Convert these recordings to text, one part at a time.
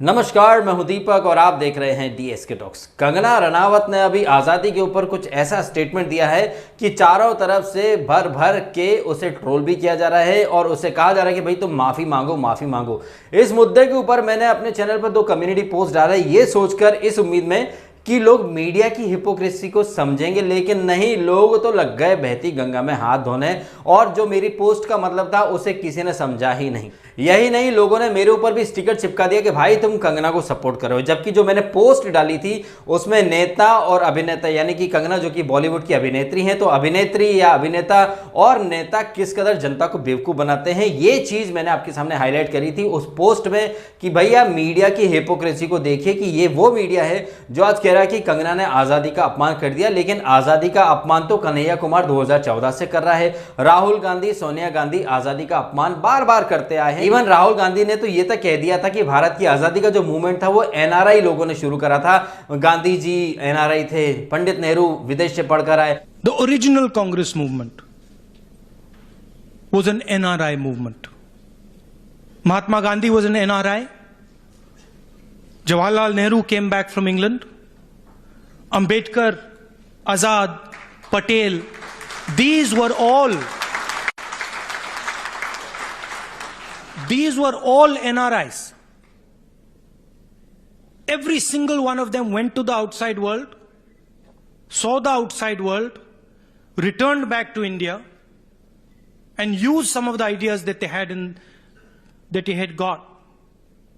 नमस्कार, मैं हूं दीपक और आप देख रहे हैं डीएसके टॉक्स। कंगना रनावत ने अभी आज़ादी के ऊपर कुछ ऐसा स्टेटमेंट दिया है कि चारों तरफ से भर भर के उसे ट्रोल भी किया जा रहा है और उसे कहा जा रहा है कि भाई तुम माफ़ी मांगो, माफ़ी मांगो। इस मुद्दे के ऊपर मैंने अपने चैनल पर 2 कम्युनिटी पोस्ट डाला है, ये सोचकर, इस उम्मीद में कि लोग मीडिया की हिपोक्रेसी को समझेंगे, लेकिन नहीं, लोग तो लग गए बहती गंगा में हाथ धोने और जो मेरी पोस्ट का मतलब था उसे किसी ने समझा ही नहीं। यही नहीं, लोगों ने मेरे ऊपर भी स्टिकर चिपका दिया कि भाई तुम कंगना को सपोर्ट करो, जबकि जो मैंने पोस्ट डाली थी उसमें नेता और अभिनेता, यानी कि कंगना जो कि बॉलीवुड की अभिनेत्री हैं, तो अभिनेत्री या अभिनेता और नेता किस कदर जनता को बेवकूफ बनाते हैं, ये चीज मैंने आपके सामने हाईलाइट करी थी उस पोस्ट में कि भैया मीडिया की हिपोक्रेसी को देखिए कि ये वो मीडिया है जो आज कह रहा है कि कंगना ने आजादी का अपमान कर दिया, लेकिन आजादी का अपमान तो कन्हैया कुमार 2014 से कर रहा है। राहुल गांधी, सोनिया गांधी आजादी का अपमान बार बार करते आए हैं। इवन राहुल गांधी ने तो यह तक कह दिया था कि भारत की आजादी का जो मूवमेंट था वो एनआरआई लोगों ने शुरू करा था। गांधी जी एनआरआई थे, पंडित नेहरू विदेश से पढ़कर आए। The original Congress movement was an NRI movement. Mahatma Gandhi was an NRI. Jawaharlal Nehru came back from England. Ambedkar, Azad, Patel, these were all NRIs. Every single one of them went to the outside world, saw the outside world, returned back to India, and used some of the ideas that they had got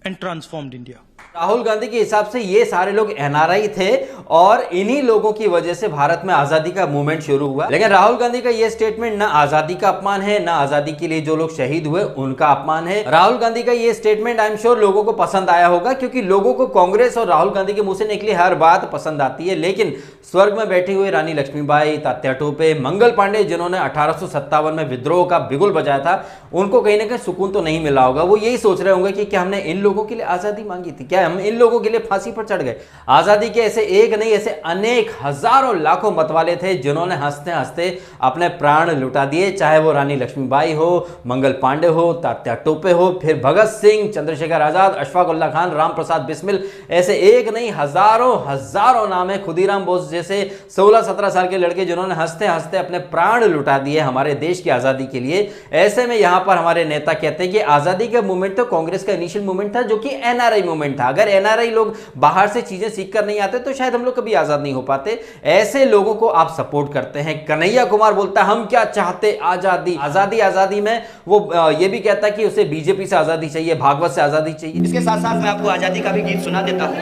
and transformed India. Rahul Gandhi के हिसाब से ये सारे लोग NRI थे और इन्हीं लोगों की वजह से भारत में आजादी का मूवमेंट शुरू हुआ। लेकिन राहुल गांधी का ये स्टेटमेंट ना आजादी का अपमान है, ना आजादी के लिए जो लोग शहीद हुए उनका अपमान है। राहुल गांधी का ये स्टेटमेंट आई एम श्योर लोगों को पसंद आया होगा, क्योंकि लोगों को कांग्रेस और राहुल गांधी के मुंह से निकली हर बात पसंद आती है। लेकिन स्वर्ग में बैठी हुई रानी लक्ष्मीबाई, तात्या टोपे, मंगल पांडे, जिन्होंने 1857 में विद्रोह का बिगुल बजाया था, उनको कहीं ना कहीं सुकून तो नहीं मिला होगा। वो यही सोच रहे होंगे कि क्या हमने इन लोगों के लिए आजादी मांगी थी, क्या हम इन लोगों के लिए फांसी पर चढ़ गए। आजादी के ऐसे एक नहीं, ऐसे अनेक हजारों लाखों मतवाले थे जिन्होंने हंसते हंसते अपने प्राण लुटा दिए, चाहे वो रानी लक्ष्मीबाई हो, मंगल पांडे हो, तात्या टोपे हो, फिर भगत सिंह, चंद्रशेखर आजाद, अशफाक उल्लाह खान, राम प्रसाद बिस्मिल, ऐसे एक नहीं हजारों नाम है। खुदीराम बोस जैसे 16-17 साल के लड़के जिन्होंने हंसते हंसते अपने प्राण लुटा दिए हमारे देश की आजादी के लिए। ऐसे में यहां पर हमारे नेता कहते हैं कि आजादी का मूवमेंट तो कांग्रेस का इनिशियल मूवमेंट था, जो कि एनआरआई मूवमेंट था। अगर एनआरआई लोग बाहर से चीजें सीख कर नहीं आते तो शायद हम लोग कभी आजाद नहीं हो पाते। ऐसे लोगों को आप सपोर्ट करते हैं। कन्हैया कुमार बोलता है हम क्या चाहते, आजादी आजादी आजादी में वो ये भी कहता है कि उसे बीजेपी से आजादी चाहिए, भागवत से आजादी चाहिए। इसके साथ साथ मैं आपको आजादी का भी गीत सुना देता हूं,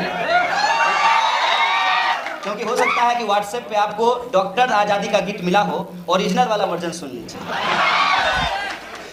क्योंकि हो सकता है कि व्हाट्सएप पे आपको डॉक्टर आजादी का गीत मिला हो, ओरिजिनल वाला वर्जन सुन लीजिए।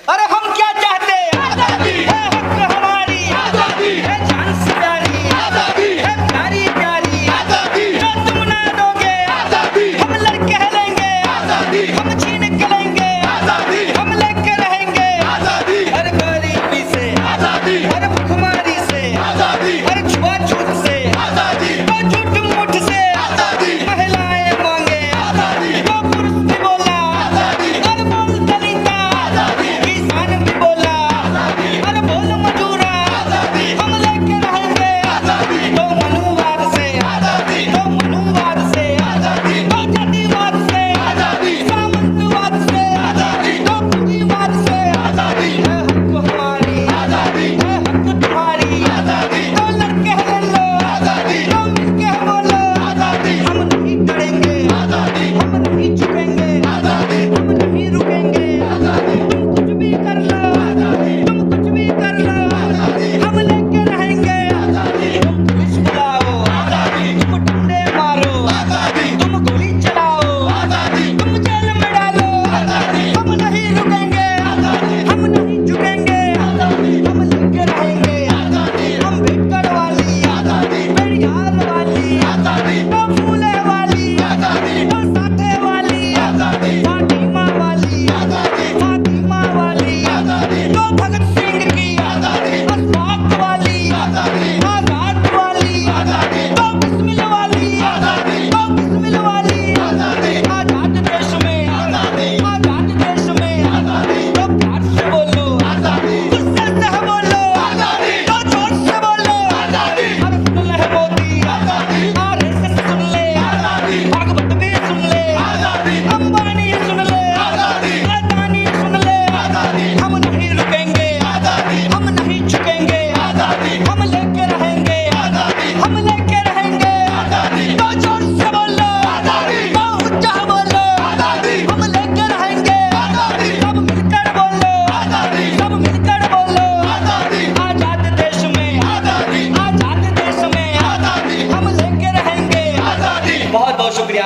अरे हम क्या चाहते, आजादी है, हक हमारी, आजादी है, जान से प्यारी, आजादी है, प्यारी प्यारी, आजादी जो तुम ना दोगे, आजादी हम लड़के लेंगे, आजादी हम छीन के लेंगे, आजादी हम लेके रहेंगे, आजादी हर गरीबी से, आजादी हर भुखमरी से, आजादी हर छुआछूत से, आजादी झूठ मूठ से, आजादी महिलाएं मांगे, आजादी जो पुरुष भी बोला, आजादी और बोल दलिता, आजादी किसान भी बोला, आजादी और बोल मजूरा, आजादी हम लेके रहेंगे, आजादी तो मनुवाद से, आजादी तो मनुवाद से, आजादी तो जातिवाद से, आजादी सामंतवाद से, आजादी तो पूंजीवाद से, आजादी है हक हमारी, आजादी है हक तुम्हारी, आजादी तो लड़के ले लो, आजादी तो मिलके बोलो, आजादी हम नहीं डरेंगे, आजादी हम नहीं झुकेंगे, आजादी हम नहीं रुकेंगे, आजादी तुम कुछ भी कर लो, आजादी तुम कुछ भी कर लो, आजादी हम लेके रहेंगे, आजादी तुम पुलिस बुलाओ, आजादी तुम डंडे मारो, आजादी तुम गोली चलाओ, आजादी तुम जेल में डालो, आजादी हम नहीं रुकेंगे, आजादी हम नहीं झुकेंगे, आजादी हम लेके रहेंगे, आजादी हम बेकर वाली, आजादी पेरियार वाली, आजादी तो फूले वाली, आजादी तो साथे वाली, आजादी फातिमा वाली, आजादी फातिमा वाली, आजादी तो भगत सिंह की, आजादी अशफाक वाली, आजादी आजाद वाली, आजादी तो बिस्मिल वाली, आजादी तो बिस्मिल वाली, आजादी आजाद देश में, आजादी आजाद देश में, आजादी तो प्यार से बोलो, आजादी गुस्से से बोलो, आजादी तो जोर से बोलो, आजादी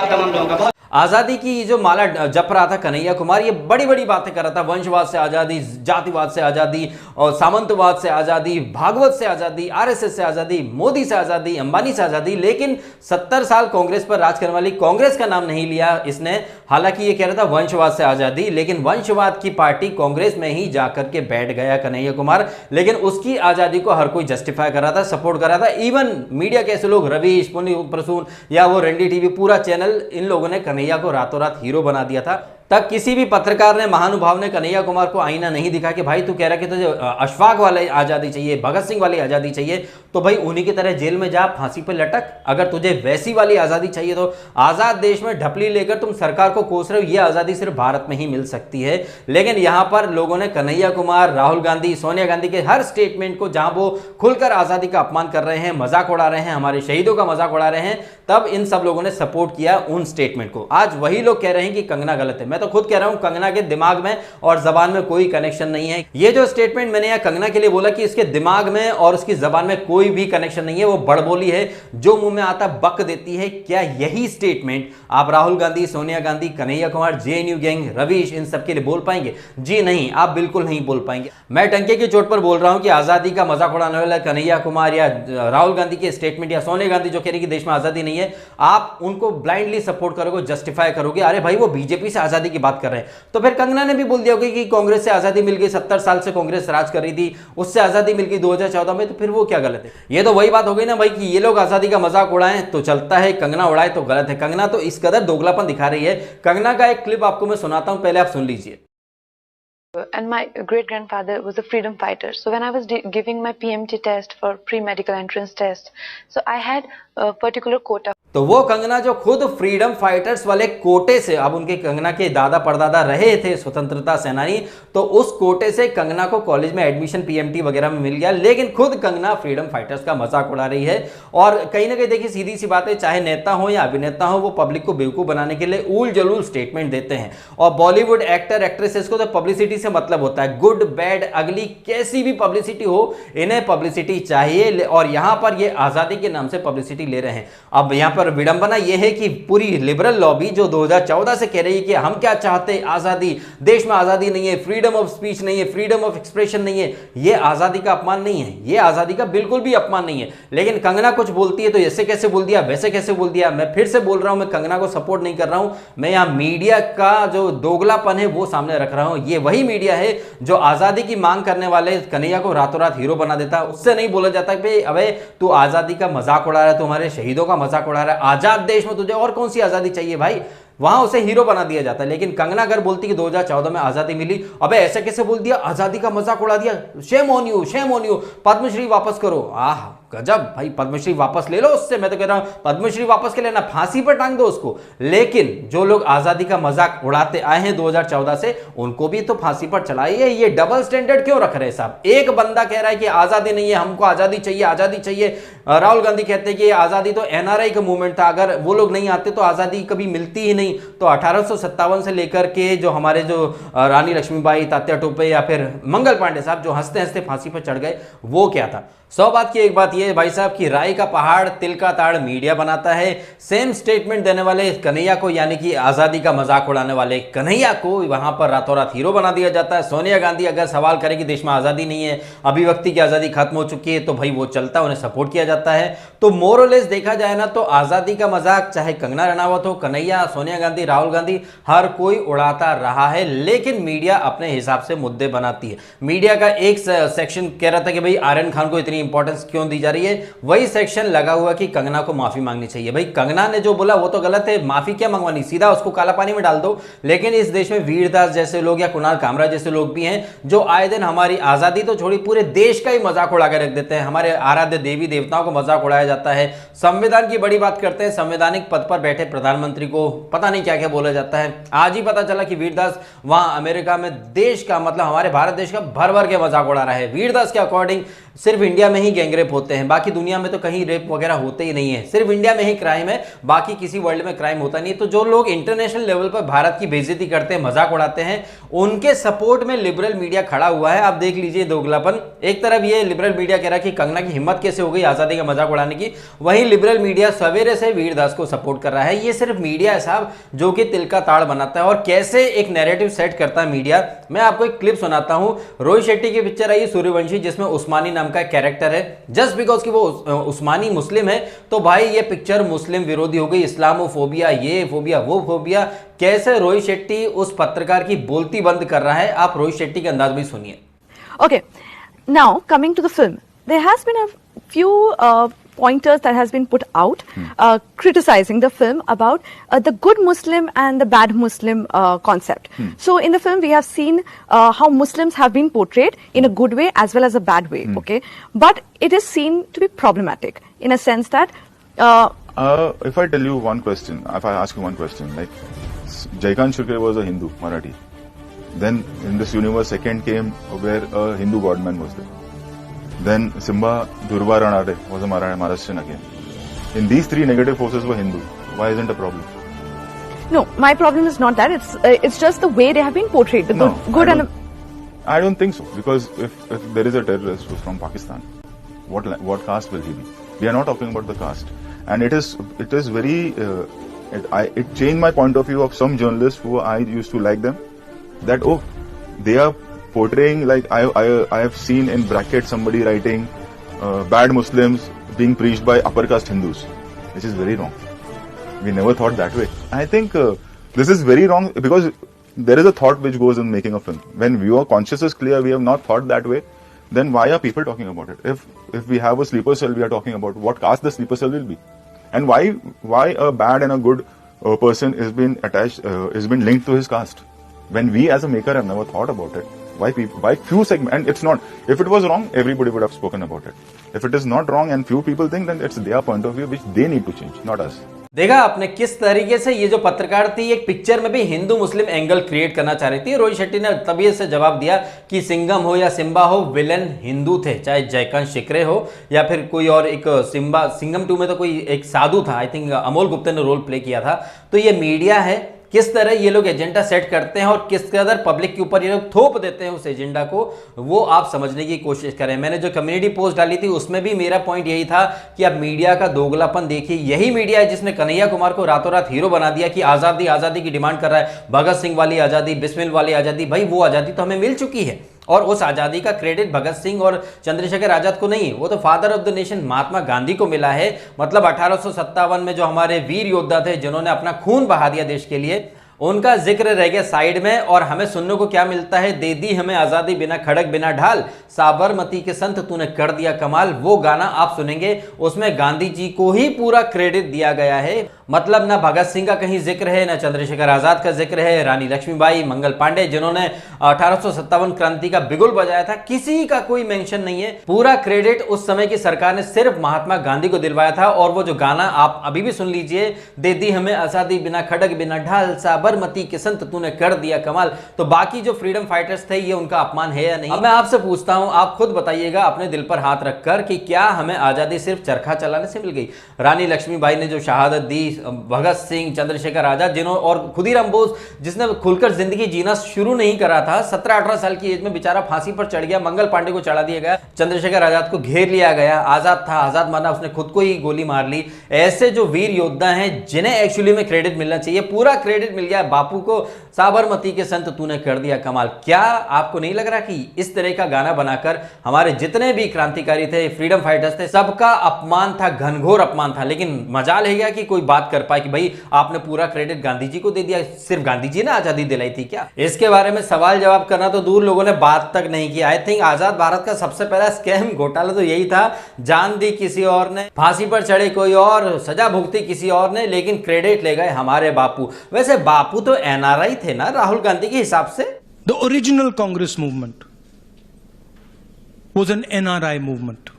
आप तमाम लोगों का बहुत आजादी की जो माला जप रहा था कन्हैया कुमार, ये बड़ी बड़ी बातें कर रहा था, वंशवाद से आजादी, जातिवाद से आजादी और सामंतवाद से आजादी, भागवत से आजादी, आरएसएस से आजादी, मोदी से आजादी, अंबानी से आजादी, लेकिन 70 साल कांग्रेस पर राज करने वाली कांग्रेस का नाम नहीं लिया इसने। हालांकि ये कह रहा था वंशवाद से आजादी, लेकिन वंशवाद की पार्टी कांग्रेस में ही जाकर के बैठ गया कन्हैया कुमार, लेकिन उसकी आजादी को हर कोई जस्टिफाई कर रहा था, सपोर्ट कर रहा था। इवन मीडिया के ऐसे लोग, रवीश, पुनी प्रसून या वो रंडी टीवी, पूरा चैनल, इन लोगों ने कन्हैया को रातों रात हीरो बना दिया था। तक किसी भी पत्रकार ने, महानुभाव ने कन्हैया कुमार को आईना नहीं दिखा कि भाई तू कह रहा कि तुझे अशफाक वाली आजादी चाहिए, भगत सिंह वाली आजादी चाहिए, तो भाई उन्हीं की तरह जेल में जा, फांसी पर लटक। अगर तुझे वैसी वाली आजादी चाहिए तो आजाद देश में ढपली लेकर तुम सरकार को कोस रहे हो, ये आजादी सिर्फ भारत में ही मिल सकती है। लेकिन यहां पर लोगों ने कन्हैया कुमार, राहुल गांधी, सोनिया गांधी के हर स्टेटमेंट को, जहां वो खुलकर आजादी का अपमान कर रहे हैं, मजाक उड़ा रहे हैं, हमारे शहीदों का मजाक उड़ा रहे हैं, तब इन सब लोगों ने सपोर्ट किया उन स्टेटमेंट को। आज वही लोग कह रहे हैं कि कंगना गलत है। मैं तो खुद कह रहा हूं कंगना के दिमाग में और जबान में कोई कनेक्शन नहीं है। ये जो स्टेटमेंट मैंने यहां कंगना के लिए बोला कि इसके दिमाग में और उसकी जबान में कोई भी कनेक्शन नहीं है, वो बड़बोली है, जो मुंह में आता बक देती है। क्या यही स्टेटमेंट आप राहुल गांधी, सोनिया गांधी, कन्हैया कुमार, जेएनयू गैंग, रवीश, इन सबके लिए बोल पाएंगे? जी नहीं, आप बिल्कुल नहीं बोल पाएंगे। मैं टंके की चोट पर बोल रहा हूं कि आजादी का मजाक उड़ाने वाला कन्हैया कुमार या राहुल गांधी के स्टेटमेंट या सोनिया गांधी जो कह रही कि देश में आजादी नहीं है, आप उनको ब्लाइंडली सपोर्ट करोगे, जस्टिफाई करोगे। अरे भाई वो बीजेपी से आजादी की बात कर रहे हैं, तो फिर कंगना ने भी बोल दिया होगा कि कांग्रेस से आजादी मिल गई, 70 साल से कांग्रेस राज कर रही थी, उससे आजादी मिल गई 2014 में, तो फिर वो क्या गलत है? ये तो वही बात हो गई ना भाई कि ये लोग आजादी का मजाक उड़ाएं तो चलता है, कंगना उड़ाए तो गलत है। कंगना तो इस कदर दोगलापन दिखा रही है। कंगना का एक क्लिप आपको मैं सुनाता हूं, पहले आप सुन लीजिए। And my great grandfather was a freedom fighter. So when I was giving my PMT test for pre-medical entrance test, so I had a particular quota. तो वो कंगना जो खुद फ्रीडम फाइटर्स वाले कोटे से, अब उनके कंगना के दादा परदादा रहे थे स्वतंत्रता सेनानी, तो उस कोटे से कंगना को कॉलेज में एडमिशन पीएमटी वगैरह में मिल गया, लेकिन खुद कंगना फ्रीडम फाइटर्स का मजाक उड़ा रही है। और कहीं ना कहीं देखिए, सीधी सी बात है, चाहे नेता हो या अभिनेता हो, वो पब्लिक को बेवकूफ बनाने के लिए ऊल जलूल स्टेटमेंट देते हैं। और बॉलीवुड एक्टर एक्ट्रेसेस को तो पब्लिसिटी से मतलब होता है, गुड बैड अगली कैसी भी पब्लिसिटी हो, इन्हें पब्लिसिटी चाहिए। और यहां पर ये आजादी के नाम से पब्लिसिटी ले रहे हैं। अब यहां पर विडंबना यह है कि पूरी लिबरल लॉबी जो 2014 से कह रही है कि हम क्या चाहते हैं, आजादी, देश में आजादी नहीं है, फ्रीडम ऑफ स्पीच नहीं है, फ्रीडम ऑफ एक्सप्रेशन नहीं है, यह आजादी का अपमान नहीं है, यह आजादी का बिल्कुल भी अपमान नहीं है। लेकिन कंगना कुछ बोलती है तो ऐसे कैसे बोल दिया, वैसे कैसे बोल दिया। मैं फिर से बोल रहा हूं, मैं कंगना को सपोर्ट नहीं कर रहा हूं, मैं यहां मीडिया का जो दोगलापन है वो सामने रख रहा हूं। ये वही मीडिया है जो आजादी की मांग करने वाले कन्हैया को रातों रात हीरो बना देता है। उससे नहीं बोला जाता कि अबे तू आजादी का मजाक उड़ा रहा है, तुम्हारे शहीदों का मजाक उड़ा रहा है, आजाद देश में तुझे और कौन सी आजादी चाहिए भाई, वहां उसे हीरो बना दिया जाता है। लेकिन कंगना अगर बोलती कि 2014 में आजादी मिली, अबे ऐसे कैसे बोल दिया, आजादी का मजाक उड़ा दिया, shame on you, shame on you, Padmashri वापस करो। आह गजब भाई, पद्मश्री वापस ले लो उससे, मैं तो कह रहा हूं पद्मश्री वापस के लेना, फांसी पर टांग दो उसको। लेकिन जो लोग आजादी का मजाक उड़ाते आए हैं 2014 से, उनको भी तो फांसी पर चलाइए। ये डबल स्टैंडर्ड क्यों रख रहे हैं साहब? एक बंदा कह रहा है कि आजादी नहीं है, हमको आजादी चाहिए, आजादी चाहिए। राहुल गांधी कहते हैं कि आजादी तो एनआरआई का मूवमेंट था, अगर वो लोग नहीं आते तो आजादी कभी मिलती ही नहीं। तो 1857 से लेकर के जो हमारे जो रानी लक्ष्मीबाई, तात्या टोपे या फिर मंगल पांडे साहब जो हंसते हंसते फांसी पर चढ़ गए, वो क्या था? 100 बात की एक बात यह है भाई साहब कि राय का पहाड़ तिल का ताड़ मीडिया बनाता है। सेम स्टेटमेंट देने वाले कन्हैया को, यानी कि आजादी का मजाक उड़ाने वाले कन्हैया को वहां पर रातों रात हीरो बना दिया जाता है। सोनिया गांधी अगर सवाल करे कि देश में आजादी नहीं है, अभिव्यक्ति की आजादी खत्म हो चुकी है, तो भाई वो चलता है, उन्हें सपोर्ट किया जाता है। तो मोरलेस देखा जाए ना तो आजादी का मजाक चाहे कंगना रनावत हो, कन्हैया, सोनिया गांधी, राहुल गांधी, हर कोई उड़ाता रहा है। लेकिन मीडिया अपने हिसाब से मुद्दे बनाती है। मीडिया का एक सेक्शन कह रहा था कि भाई आर्यन खान को इतनी इंपॉर्टेंस क्यों दी जा रही है, वही सेक्शन लगा हुआ कि कंगना को माफी मांगनी चाहिए। भाई कंगना ने जो बोला वो तो गलत है, माफी क्या मंगवानी, सीधा उसको काला पानी में डाल दो। लेकिन इस देश में वीरदास जैसे लोग या कुणाल कामरा जैसे लोग भी हैं जो आए दिन हमारी आजादी तो छोड़ी पूरे देश का ही मजाक उड़ा के रख देते हैं। हमारे आराध्य देवी देवताओं को मजाक उड़ाया जाता है, संविधान की बड़ी बात करते हैं, संवैधानिक पद पर बैठे प्रधानमंत्री को पता नहीं क्या क्या बोला जाता है। आज ही पता चला कि वीरदास वहां अमेरिका में देश का मतलब हमारे भारत देश का भर भर के मजाक उड़ा रहा है। वीरदास के अकॉर्डिंग सिर्फ इंडिया में ही गैंगरेप होते हैं, बाकी दुनिया में तो कहीं रेप वगैरह होते ही नहीं है, सिर्फ इंडिया में ही क्राइम है, बाकी किसी वर्ल्ड में क्राइम होता नहीं। तो जो लोग इंटरनेशनल लेवल पर भारत की बेइज्जती करते हैं, मजाक उड़ाते हैं, उनके सपोर्ट में लिबरल मीडिया खड़ा हुआ है। आप देख लीजिए दोगलापन। एक तरफ ये लिबरल मीडिया कह रहा है कि कंगना की हिम्मत कैसे हो गई आजादी का मजाक उड़ाने की, वहीं लिबरल मीडिया सवेरे से वीरदास को सपोर्ट कर रहा है। ये सिर्फ मीडिया है साहब जो कि तिल का ताड़ बनाता है और कैसे एक नैरेटिव सेट करता है मीडिया। मैं आपको एक क्लिप सुनाता हूं। रोहित शेट्टी की पिक्चर आई सूर्यवंशी, जिसमें उस्मानी नाम का कैरेक्टर है। जस्ट बिकॉज कि वो उस्मानी मुस्लिम है तो भाई ये पिक्चर मुस्लिम विरोधी हो गई, इस्लामोफोबिया, ये फोबिया वो फोबिया। कैसे रोहित शेट्टी उस पत्रकार की बोलती बंद कर रहा है, आप रोहित शेट्टी के अंदाज में सुनिए। Okay, now coming to the film, there has been a few pointers that has been put out criticizing the film about the good Muslim and the bad Muslim concept. So in the film we have seen how Muslims have been portrayed in a good way as well as a bad way, okay? But it is seen to be problematic in a sense that if I tell you one question, if I ask you one question, like Jaikant Shirke was a Hindu, Marathi. Then in this universe second came where a Hindu godman was there. Then Simba Durva Ranade was a Maharashtrian again. In these three negative forces were Hindu. Why isn't a problem? no, my problem is not that. It's just the way they have been portrayed. The good and I don't think so, because if there is a terrorist who's from Pakistan, what caste will he be? We are not talking about the caste, and it is very it changed my point of view of some journalists who I used to like them, that they are portraying, like I have seen in brackets somebody writing bad Muslims being preached by upper caste Hindus, which is very wrong. We never thought that way. I think this is very wrong, because there is a thought which goes in making a film. When your conscience is clear, we have not thought that way, then why are people talking about it? If we have a sleeper cell, we are talking about what caste the sleeper cell will be, and why a bad and a good person is been attached, is been linked to his caste, when we as a maker have never thought about it. Why few segments? And it's not, if it was wrong, everybody would have spoken about it. If it is not wrong and few people think, then it's their point of view which they need to change, not us. देखा आपने किस तरीके से ये जो पत्रकार थी एक पिक्चर में भी हिंदू मुस्लिम एंगल क्रिएट करना चाह रही थी। रोहित शेट्टी ने तबीयत से जवाब दिया कि सिंघम हो या सिम्बा हो, विलन हिंदू थे, चाहे जयकांत शिकरे हो या फिर कोई और। एक सिंघम 2 में तो कोई एक साधु था, आई थिंक अमोल गुप्ता ने रोल प्ले किया था। तो ये मीडिया है, किस तरह ये लोग एजेंडा सेट करते हैं और किस कदर पब्लिक के ऊपर ये लोग थोप देते हैं उस एजेंडा को, वो आप समझने की कोशिश करें। मैंने जो कम्युनिटी पोस्ट डाली थी उसमें भी मेरा पॉइंट यही था कि अब मीडिया का दोगलापन देखिए। यही मीडिया है जिसने कन्हैया कुमार को रातों रात हीरो बना दिया कि आजादी आजादी की डिमांड कर रहा है, भगत सिंह वाली आजादी, बिस्मिल वाली आजादी। भाई वो आजादी तो हमें मिल चुकी है, और उस आजादी का क्रेडिट भगत सिंह और चंद्रशेखर आजाद को नहीं, वो तो father of the nation Mahatma Gandhi को मिला है। मतलब 1857 में जो हमारे वीर योद्धा थे जिन्होंने अपना खून बहा दिया देश के लिए, उनका जिक्र रह गया साइड में। और हमें सुनने को क्या मिलता है, दे दी हमें आजादी बिना खड़क बिना ढाल, साबरमती के संत तूने कर दिया कमाल। वो गाना आप सुनेंगे, उसमें गांधी जी को ही पूरा क्रेडिट दिया गया है। मतलब ना भगत सिंह का कहीं जिक्र है, ना चंद्रशेखर आजाद का जिक्र है, रानी लक्ष्मीबाई, मंगल पांडे जिन्होंने 1857 क्रांति का बिगुल बजाया था, किसी का कोई मेंशन नहीं है। पूरा क्रेडिट उस समय की सरकार ने सिर्फ महात्मा गांधी को दिलवाया था। और वो जो गाना आप अभी भी सुन लीजिए, दे दी हमें आजादी बिना खड़क बिना ढाल, साबरमती के संत तूने कर दिया कमाल। तो बाकी जो फ्रीडम फाइटर्स थे, ये उनका अपमान है या नहीं? अब मैं आपसे पूछता हूं, आप खुद बताइएगा अपने दिल पर हाथ रखकर कि क्या हमें आजादी सिर्फ चरखा चलाने से मिल गई? रानी लक्ष्मीबाई ने जो शहादत दी, भगत सिंह, चंद्रशेखर आजाद जिन्होंने, और खुदीराम बोस जिसने खुलकर जिंदगी जीना शुरू नहीं करा था, 17-18 साल की एज में बेचारा फांसी पर चढ़ गया, मंगल पांडे को चढ़ा दिया गया, चंद्रशेखर आजाद को घेर लिया गया, आजाद था, आजाद माना, उसने खुद को ही गोली मार ली। ऐसे जो वीर योद्धा हैं जिन्हें एक्चुअली में क्रेडिट मिलना चाहिए, पूरा क्रेडिट मिल गया बापू को, साबरमती के संत तूने कर दिया कमाल। क्या आपको नहीं लग रहा कि इस तरह का गाना बनाकर हमारे जितने भी क्रांतिकारी थे, फ्रीडम फाइटर्स थे, सबका अपमान था, घनघोर अपमान था। लेकिन मजाल है क्या कि कोई बात कर पाए कि भाई आपने पूरा क्रेडिट गांधी जी को दे दिया, सिर्फ गांधी जी ने आजादी दिलाई थी क्या? इसके बारे में सवाल जवाब करना तो दूर, लोगों ने बात तक नहीं की। आई थिंक आजाद भारत का सबसे पहला स्कैम घोटाला तो यही था, जान दी किसी और ने, फांसी पर चढ़े कोई और, सजा भुगती किसी और ने, लेकिन क्रेडिट ले गए हमारे बापू। वैसे बापू तो एनआरआई थे ना राहुल गांधी के हिसाब से? The original Congress movement was an NRI movement.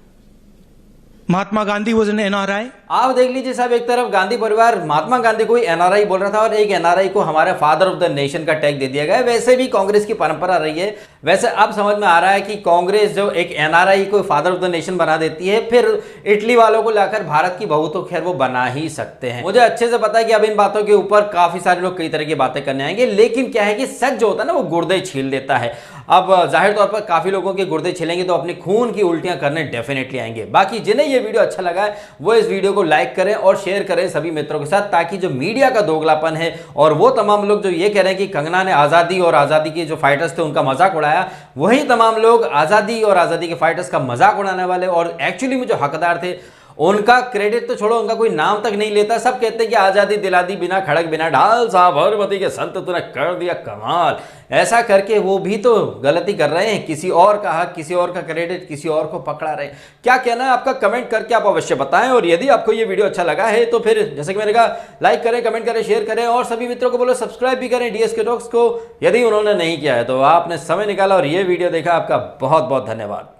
Mahatma Gandhi was an NRI. आप देख लीजिए साहब, एक तरफ गांधी परिवार महात्मा गांधी को ही एनआरआई बोल रहा था और एक एनआरआई को हमारे फादर ऑफ द नेशन का टैग दे दिया गया। वैसे भी कांग्रेस की परंपरा रही है, वैसे अब समझ में आ रहा है कि कांग्रेस जो एक एनआरआई को फादर ऑफ द नेशन बना देती है, फिर इटली वालों को लाकर भारत की बहू तो खैर वो बना ही सकते हैं। मुझे अच्छे से पता है कि अब इन बातों के ऊपर काफी सारे लोग कई तरह की बातें करने आएंगे, लेकिन क्या है कि सच जो होता है ना वो गुर्दे छील देता है। अब जाहिर तौर पर काफी लोगों के गुर्दे छिलेंगे तो अपने खून की उल्टियां करने डेफिनेटली आएंगे। बाकी जिन्हें ये वीडियो अच्छा लगा है वो इस वीडियो को लाइक करें और शेयर करें सभी मित्रों के साथ, ताकि जो मीडिया का दोगलापन है और वो तमाम लोग जो ये कह रहे हैं कि कंगना ने आजादी और आजादी के जो फाइटर्स थे उनका मजाक उड़ाया, वही तमाम लोग आजादी और आजादी के फाइटर्स का मजाक उड़ाने वाले और एक्चुअली में जो हकदार थे उनका क्रेडिट तो छोड़ो, उनका कोई नाम तक नहीं लेता। सब कहते हैं कि आजादी दिला दी बिना खड़क बिना ढाल, साबरमती के संत तूने कर दिया कमाल। ऐसा करके वो भी तो गलती कर रहे हैं, किसी और का हक, किसी और का क्रेडिट किसी और को पकड़ा रहे हैं। क्या कहना है आपका कमेंट करके आप अवश्य बताएं। और यदि आपको ये वीडियो अच्छा लगा है तो फिर जैसे कि मैंने कहा लाइक करें, कमेंट करें, शेयर करें और सभी मित्रों को बोलो सब्सक्राइब भी करें DSK टॉक्स को, यदि उन्होंने नहीं किया है तो आपने समय निकाला और ये वीडियो देखा, आपका बहुत बहुत धन्यवाद।